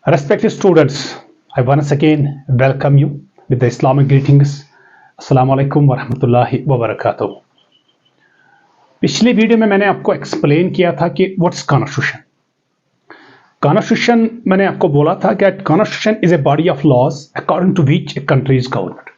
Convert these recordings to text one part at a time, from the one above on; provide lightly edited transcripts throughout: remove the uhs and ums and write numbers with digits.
Respected students, I once again welcome you with the Islamic greetings. Assalamu alaikum wa rahmatullahi wa barakatuh. पिछले video में मैंने आपको explain किया था कि व्हाट्स कॉन्स्टिट्यूशन। कॉन्स्टिट्यूशन मैंने आपको बोला था कि constitution is a body of laws according to which a country is government.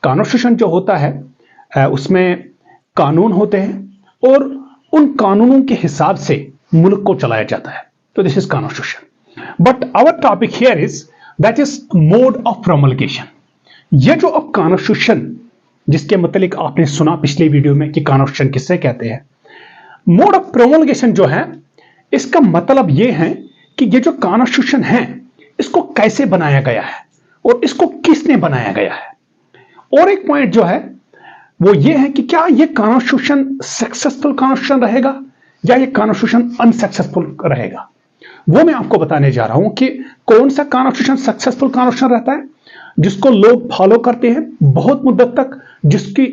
Constitution जो होता है उसमें कानून होते हैं और उन कानूनों के हिसाब से मुल्क को चलाया जाता है। तो this is constitution. But our topic here is that is mode of promulgation. ये जो अब कॉन्स्टिट्यूशन जिसके मतलब आपने सुना पिछले वीडियो में कि कॉन्स्टिट्यूशन किससे कहते हैं, मोड ऑफ प्रोमलगेशन जो है इसका मतलब ये है कि ये जो कॉन्स्टिट्यूशन है इसको कैसे बनाया गया है और इसको किसने बनाया गया है। और एक पॉइंट जो है वो ये है कि क्या ये कॉन्स्टिट्यूशन सक्सेसफुल कॉन्स्टिट्यूशन रहेगा या ये कॉन्स्टिट्यूशन अनसक्सेसफुल रहेगा। वो मैं आपको बताने जा रहा हूं कि कौन सा कॉन्स्टिट्यूशन सक्सेसफुल कॉन्स्टिट्यूशन रहता है जिसको लोग फॉलो करते हैं बहुत मुद्दत तक, जिसकी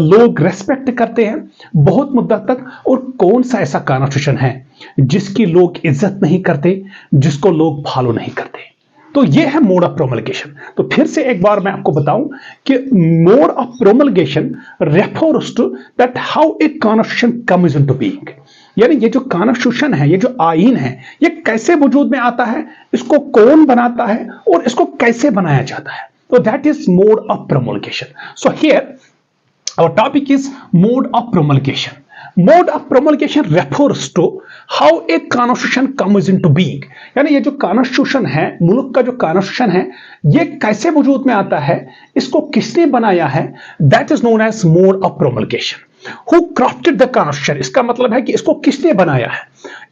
लोग रेस्पेक्ट करते हैं बहुत मुद्दत तक, और कौन सा ऐसा कॉन्स्टिट्यूशन है जिसकी लोग इज्जत नहीं करते, जिसको लोग फॉलो नहीं करते। तो ये है मोड ऑफ प्रोमलगेशन। तो फिर से एक बार मैं आपको बताऊं कि mode of promulgation refers to that how a constitution comes into being. यानी ये जो कॉन्स्टिट्यूशन है, ये जो आईन है, ये कैसे वजूद में आता है, इसको कौन बनाता है और इसको कैसे बनाया जाता है। तो that is mode of promulgation. So here our topic is mode of promulgation. Mode of promulgation refers to how a constitution comes into being. यानी ये जो कॉन्स्टिट्यूशन है, मुल्क का जो कॉन्स्टिट्यूशन है, ये कैसे वजूद में आता है, इसको किसने बनाया है, that is known as mode of promulgation. Who crafted the constitution, इसका मतलब है कि इसको किसने बनाया है।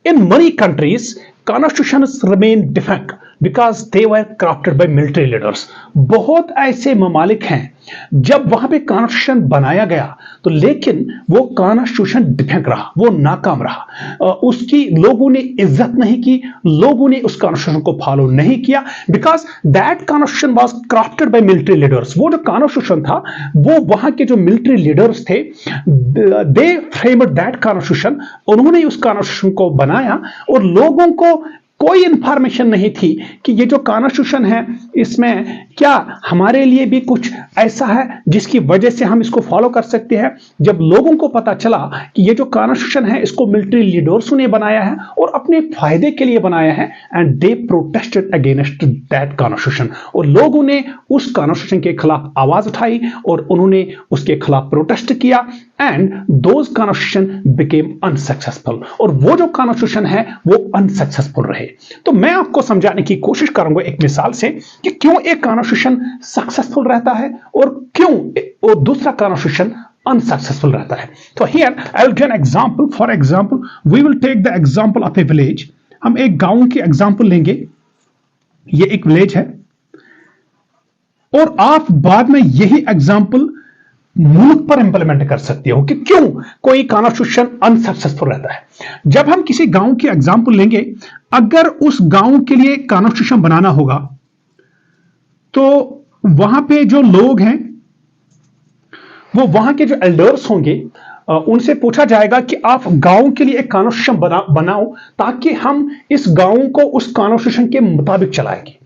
In many countries constitutions remain defect because they were crafted by military leaders. बहुत ऐसे ममालिक हैं जब वहां पे कॉन्स्टिट्यूशन बनाया गया तो लेकिन वो कॉन्स्टिट्यूशन डिफेक्ट रहा, वो नाकाम रहा, उसकी लोगों ने इज्जत नहीं की, लोगों ने उस कॉन्स्टिट्यूशन को फॉलो नहीं किया because that constitution was crafted by military leaders. वो जो कॉन्स्टिट्यूशन था वो वहां के जो मिलिट्री लीडर्स थे, दे फ्रेम्ड दैट कॉन्स्टिट्यूशन, उन्होंने उस कॉन्स्टिट्यूशन को बनाया और लोगों को कोई इंफॉर्मेशन नहीं थी कि ये जो कॉन्स्टिट्यूशन है इसमें क्या हमारे लिए भी कुछ ऐसा है जिसकी वजह से हम इसको फॉलो कर सकते हैं। जब लोगों को पता चला कि ये जो कॉन्स्टिट्यूशन है इसको मिलिट्री लीडर्स ने बनाया है और अपने फायदे के लिए बनाया है, and they protested against that constitution, और लोगों ने उस कॉन्स्टिट्यूशन के खिलाफ आवाज उठाई और उन्होंने उसके खिलाफ प्रोटेस्ट किया, and those constitution became unsuccessful, और वो जो कॉन्स्टिट्यूशन है वो अनसक्सेसफुल रहे। तो मैं आपको समझाने की कोशिश करूंगा एक मिसाल से कि क्यों एक कॉन्स्टिट्यूशन सक्सेसफुल रहता है और क्यों वो दूसरा कॉन्स्टिट्यूशन अनसक्सेसफुल रहता है। तो here I will give an example. For example we will take the example of a village. हम एक गांव की एग्जांपल लेंगे। ये एक विलेज है और आप बाद में यही एग्जांपल मुल्क पर इंप्लीमेंट कर सकते हो कि क्यों कोई कॉन्स्टिट्यूशन अनसक्सेसफुल रहता है। जब हम किसी गांव की एग्जांपल लेंगे, अगर उस गांव के लिए कॉन्स्टिट्यूशन बनाना होगा तो वहां पे जो लोग हैं वो वहां के जो एल्डर्स होंगे उनसे पूछा जाएगा कि आप गांव के लिए एक कॉन्स्टिट्यूशन बनाओ ताकि हम इस गांव को उस कॉन्स्टिट्यूशन के मुताबिक चलाएंगे।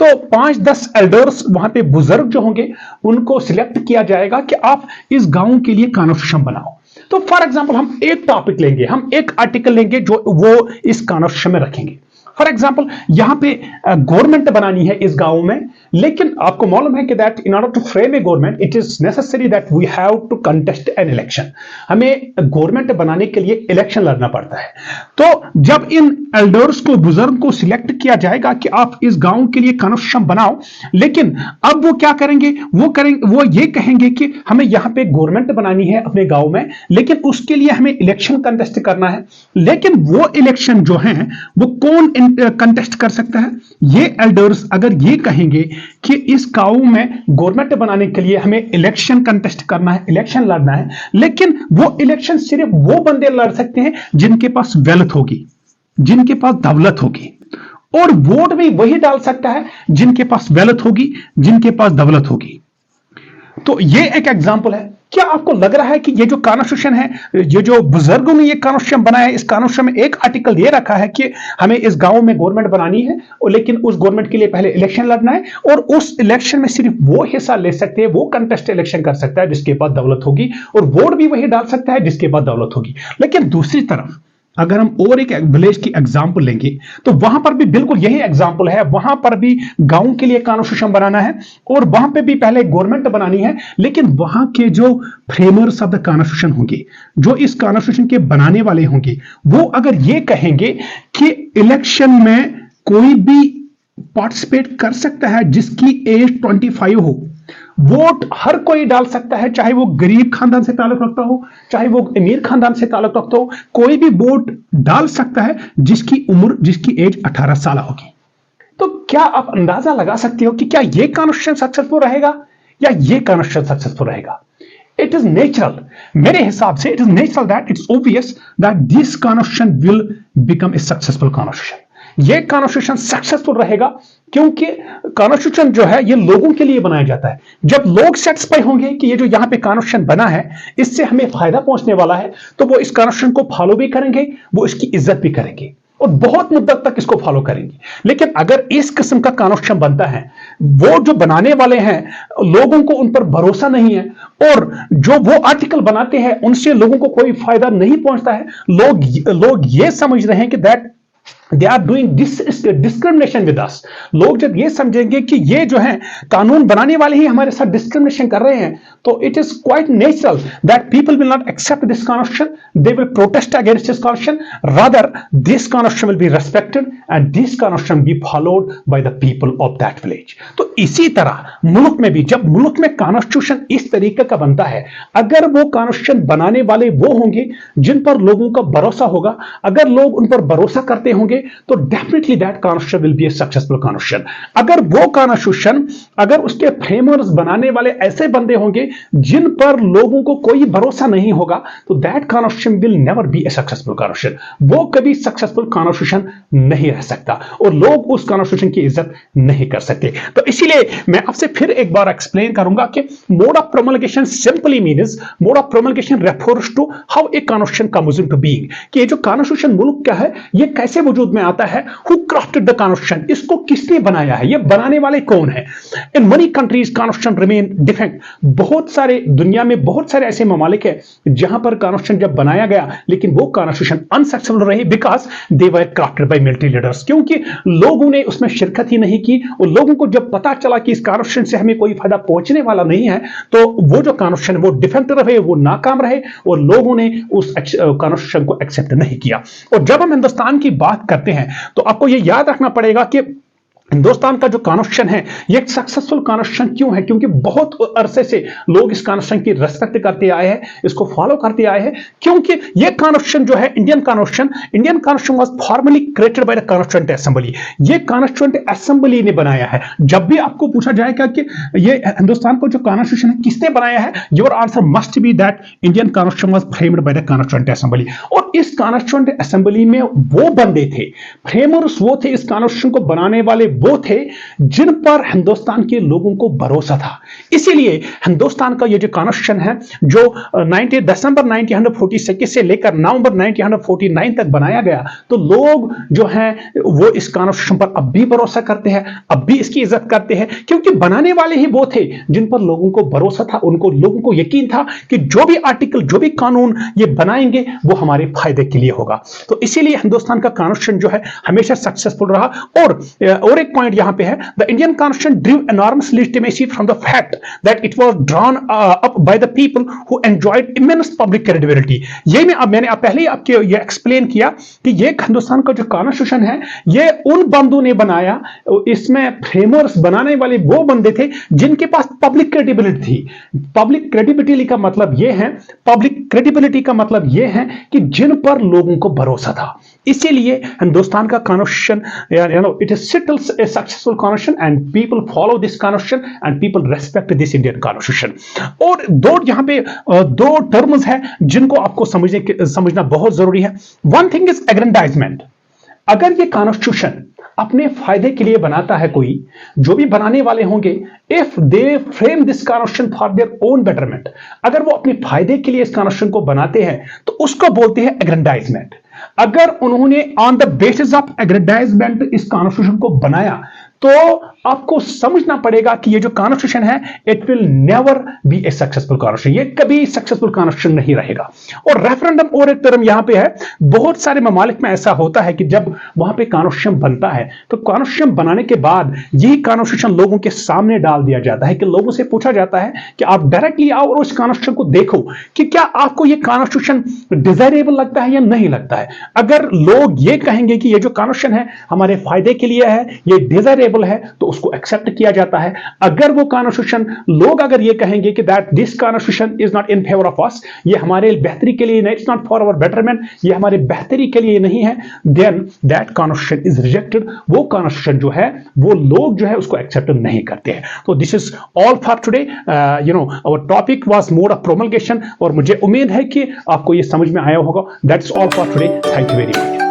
तो 5-10 एल्डर्स वहां पे बुजुर्ग जो होंगे उनको सिलेक्ट किया जाएगा कि आप इस गांव के लिए कॉन्स्टिट्यूशन बनाओ। तो फॉर एग्जांपल हम एक टॉपिक लेंगे, हम एक आर्टिकल लेंगे जो वो इस कॉन्स्टिट्यूशन में रखेंगे। फॉर एग्जाम्पल यहां पे गवर्नमेंट बनानी है इस गांव में, लेकिन आपको मालूम है कि that in order to frame a government it is necessary that we have to contest an election. हमें गवर्नमेंट बनाने के लिए इलेक्शन लड़ना पड़ता है। तो जब इन एल्डर्स को, बुजुर्ग को सिलेक्ट किया जाएगा कि आप इस गांव के लिए कॉन्स्टिट्यूशन बनाओ, लेकिन अब वो क्या करेंगे, वो ये कहेंगे कि हमें यहां पे गवर्नमेंट बनानी है अपने गांव में, लेकिन उसके लिए हमें इलेक्शन कंटेस्ट करना है। लेकिन वो इलेक्शन जो है वो कौन कंटेस्ट कर सकता है? ये एल्डर्स अगर ये कहेंगे कि इस गांव में गवर्नमेंट बनाने के लिए हमें इलेक्शन कंटेस्ट करना है, इलेक्शन लड़ना है, लेकिन वो इलेक्शन सिर्फ वो बंदे लड़ सकते हैं जिनके पास वेल्थ होगी, जिनके पास दौलत होगी, और वोट भी वही डाल सकता है जिनके पास वेल्थ होगी, जिनके पास दौलत होगी। तो ये एक एग्जांपल है। क्या आपको लग रहा है कि ये जो कॉन्स्टिट्यूशन है, ये जो बुजुर्गों ने ये कॉन्स्टिट्यूशन बनाया है, इस कॉन्स्टिट्यूशन में एक आर्टिकल ये रखा है कि हमें इस गांव में गवर्नमेंट बनानी है, और लेकिन उस गवर्नमेंट के लिए पहले इलेक्शन लड़ना है, और उस इलेक्शन में सिर्फ वो हिस्सा ले सकते हैं, वो कंटेस्ट इलेक्शन कर सकता है जिसके बाद दौलत होगी, और वोट भी वही डाल सकता है जिसके बाद दौलत होगी। लेकिन दूसरी तरफ अगर हम और एक विलेज की एग्जांपल लेंगे तो वहां पर भी बिल्कुल यही एग्जांपल है। वहां पर भी गांव के लिए कॉन्स्टिट्यूशन बनाना है, और वहां पे भी पहले गवर्नमेंट बनानी है, लेकिन वहां के जो फ्रेमर्स ऑफ द कॉन्स्टिट्यूशन होंगे, जो इस कॉन्स्टिट्यूशन के बनाने वाले होंगे, वो अगर ये कहेंगे कि इलेक्शन में कोई भी पार्टिसिपेट कर सकता है जिसकी एज 25 हो, वोट हर कोई डाल सकता है, चाहे वो गरीब खानदान से ताल्लुक रखता हो, चाहे वो अमीर खानदान से ताल्लुक रखता हो, कोई भी वोट डाल सकता है जिसकी उम्र, जिसकी एज 18 साल होगी। तो क्या आप अंदाजा लगा सकते हो कि क्या ये कॉन्स्टिट्यूशन सक्सेसफुल रहेगा या ये कॉन्स्टिट्यूशन सक्सेसफुल रहेगा? इट इज नेचुरल, मेरे हिसाब से it is natural that it's obvious that this constitution will become a successful constitution. ये कॉन्स्टिट्यूशन सक्सेसफुल रहेगा क्योंकि कॉन्स्टिट्यूशन जो है ये लोगों के लिए बनाया जाता है। जब लोग सेटिस्फाई होंगे कि ये जो यहां पे कॉन्स्टिट्यूशन बना है इससे हमें फायदा पहुंचने वाला है, तो वो इस कॉन्स्टिट्यूशन को फॉलो भी करेंगे, वो इसकी इज्जत भी करेंगे और बहुत मुद्दत तक इसको फॉलो करेंगे। लेकिन अगर इस किस्म का कॉन्स्टिट्यूशन बनता है, वो जो बनाने वाले हैं लोगों को उन पर भरोसा नहीं है, और जो वो आर्टिकल बनाते हैं उनसे लोगों को कोई फायदा नहीं पहुंचता है, लोग ये समझ रहे हैं कि that they are doing discrimination with us. लोग जब ये समझेंगे कि ये जो है कानून बनाने वाले ही हमारे साथ डिस्क्रिमिनेशन कर रहे हैं, तो it is quite natural that people will not accept this constitution, they will protest against this constitution, rather this constitution will be respected and this constitution be followed by the people of that village. तो इसी तरह मुल्क में भी, जब मुल्क में constitution इस तरीके का बनता है, अगर वो कॉन्स्टिट्यूशन बनाने वाले वो होंगे जिन पर लोगों का भरोसा होगा, अगर लोग उन पर भरोसा करते होंगे, तो definitely that constitution will B A successful constitution. अगर वो कॉन्स्टिट्यूशन, अगर उसके फ्रेमर्स बनाने वाले ऐसे बंदे होंगे जिन पर लोगों को कोई भरोसा नहीं होगा, तो that constitution will never be A successful constitution. वो कभी सक्सेसफुल कॉन्स्टिट्यूशन नहीं रह सकता और लोग उस कॉन्स्टिट्यूशन की इज्जत नहीं कर सकते। तो इसीलिए मैं आपसे फिर एक बार एक्सप्लेन करूंगा कि mode of promulgation simply means, mode of promulgation refers to how a constitution comes into being, कि ये जो कॉन्स्टिट्यूशन मुल्क क्या है, ये कैसे वजूद में आता है, हु क्राफ्टेड द कॉन्स्टिट्यूशन, इसको किसने बनाया है, ये बनाने वाले कौन है। In many countries constitution remain defect. बहुत सारे दुनिया में बहुत सारे ऐसे ममालिक है जहां पर कॉन्स्टिट्यूशन जब बनाया गया लेकिन वो कॉन्स्टिट्यूशन अनसक्सेसफुल रहे because they were crafted by military leaders, क्योंकि लोगों ने उसमें शिरकत ही नहीं की, और लोगों को जब पता चला कि इस कॉन्स्टिट्यूशन से हमें कोई फायदा पहुंचने वाला नहीं है, तो वो जो कॉन्स्टिट्यूशन वो डिफेक्ट रहे, वो नाकाम रहे, और लोगों ने उस कॉन्स्टिट्यूशन को एक्सेप्ट नहीं किया। और जब हम हिंदुस्तान की बात करते हैं तो आपको यह याद रखना पड़ेगा कि हिंदुस्तान का जो कॉन्स्टिट्यूशन है ये एक सक्सेसफुल कॉन्स्टिट्यूशन क्यों है, क्योंकि बहुत अरसे से लोग इस कॉन्स्टिट्यूशन की रेस्पेक्ट करते आए हैं, इसको फॉलो करते आए हैं, क्योंकि ये कॉन्स्टिट्यूशन जो है Indian constitution was formally created by the constituent assembly. ये कॉन्स्टिट्यूएंट असेंबली ने बनाया है। जब भी आपको पूछा जाएगा कि ये हिंदुस्तान को जो कॉन्स्टिट्यूशन है किसने बनाया है, your answer must be that Indian constitution was framed by the constituent assembly. और इस कॉन्स्टिट्यूएंट असेंबली में वो बंदे थे, फ्रेमर्स वो थे, इस कॉन्स्टिट्यूशन को बनाने वाले वो थे जिन पर हिंदुस्तान के लोगों को भरोसा था। इसीलिए हिंदुस्तान का ये जो कॉन्स्टिट्यूशन है जो 90 दिसंबर 1946 से लेकर नवंबर 1949 तक बनाया गया, तो लोग जो हैं वो इस कॉन्स्टिट्यूशन पर अब भी भरोसा करते हैं, अब भी इसकी इज्जत करते हैं, क्योंकि बनाने वाले ही वो थे जिन पर लोगों को भरोसा था, उनको लोगों को यकीन था कि जो भी आर्टिकल, जो भी कानून ये बनाएंगे वो हमारे फायदे के लिए होगा। तो इसीलिए हिंदुस्तान का कॉन्स्टिट्यूशन जो है हमेशा सक्सेसफुल रहा। और एक पॉइंट यहां पे है, the Indian constitution ड्रीव enormous legitimacy from the fact that it was drawn up by the people who enjoyed immense public credibility. ये मैंने पहले ही आपके ये एक्सप्लेन किया कि ये हिंदुस्तान का जो कॉन्स्टिट्यूशन है ये उन बंदों ने बनाया, इसमें फ्रेमर्स बनाने वाले वो बंदे थे जिनके पास पब्लिक क्रेडिबिलिटी थी। पब्लिक क्रेडिबिलिटी का मतलब ये है, पब्लिक क्रेडिबिलिटी का मतलब ये है कि जिन पर लोगों को भरोसा था। इसीलिए हिंदुस्तान का constitution it is settles A successful constitution and people follow this constitution and people respect this Indian constitution. और दो यहां पे दो टर्म्स है जिनको आपको समझना बहुत जरूरी है। One thing is aggrandisement. अगर ये कॉन्स्टिट्यूशन अपने फायदे के लिए बनाता है कोई, जो भी बनाने वाले होंगे, if they frame this constitution for their own betterment, अगर वो अपने फायदे के लिए इस कॉन्स्टिट्यूशन को बनाते हैं तो उसको बोलते हैं एग्रेंडाइजमेंट। अगर उन्होंने ऑन द बेसिस ऑफ एग्रेंडाइजमेंट इस कॉन्स्टिट्यूशन को बनाया तो आपको समझना पड़ेगा कि ये जो कॉन्स्टिट्यूशन है it will never be A successful constitution, ये कभी सक्सेसफुल कॉन्स्टिट्यूशन नहीं रहेगा। और रेफरेंडम और एक टर्म यहां पे है, बहुत सारे ममालिक में ऐसा होता है कि जब वहां पे कॉन्स्टिट्यूशन बनता है तो कॉन्स्टिट्यूशन बनाने के बाद यही कॉन्स्टिट्यूशन लोगों के सामने डाल दिया जाता है कि लोगों से पूछा जाता है कि आप डायरेक्टली आओ और उस कॉन्स्टिट्यूशन को देखो कि क्या आपको ये कॉन्स्टिट्यूशन डिजायरेबल लगता है या नहीं लगता है। अगर लोग ये कहेंगे कि ये जो कॉन्स्टिट्यूशन है हमारे फायदे के लिए है, ये डिजायरेबल है, तो उसको एक्सेप्ट किया जाता है। अगर वो कॉन्स्टिट्यूशन लोग अगर ये कहेंगे कि that this constitution is not in favour of us, ये हमारे बेहतरी के लिए नहीं, it's not for our betterment, ये हमारे बेहतरी के लिए नहीं है, then that constitution is rejected. वो कॉन्स्टिट्यूशन जो है वो लोग जो है उसको एक्सेप्ट नहीं करते हैं। तो this is all for today. Our topic was mode of promulgation और मुझे उम्मीद है कि आपको ये समझ में आया होगा। That's all for today. Thank you very much.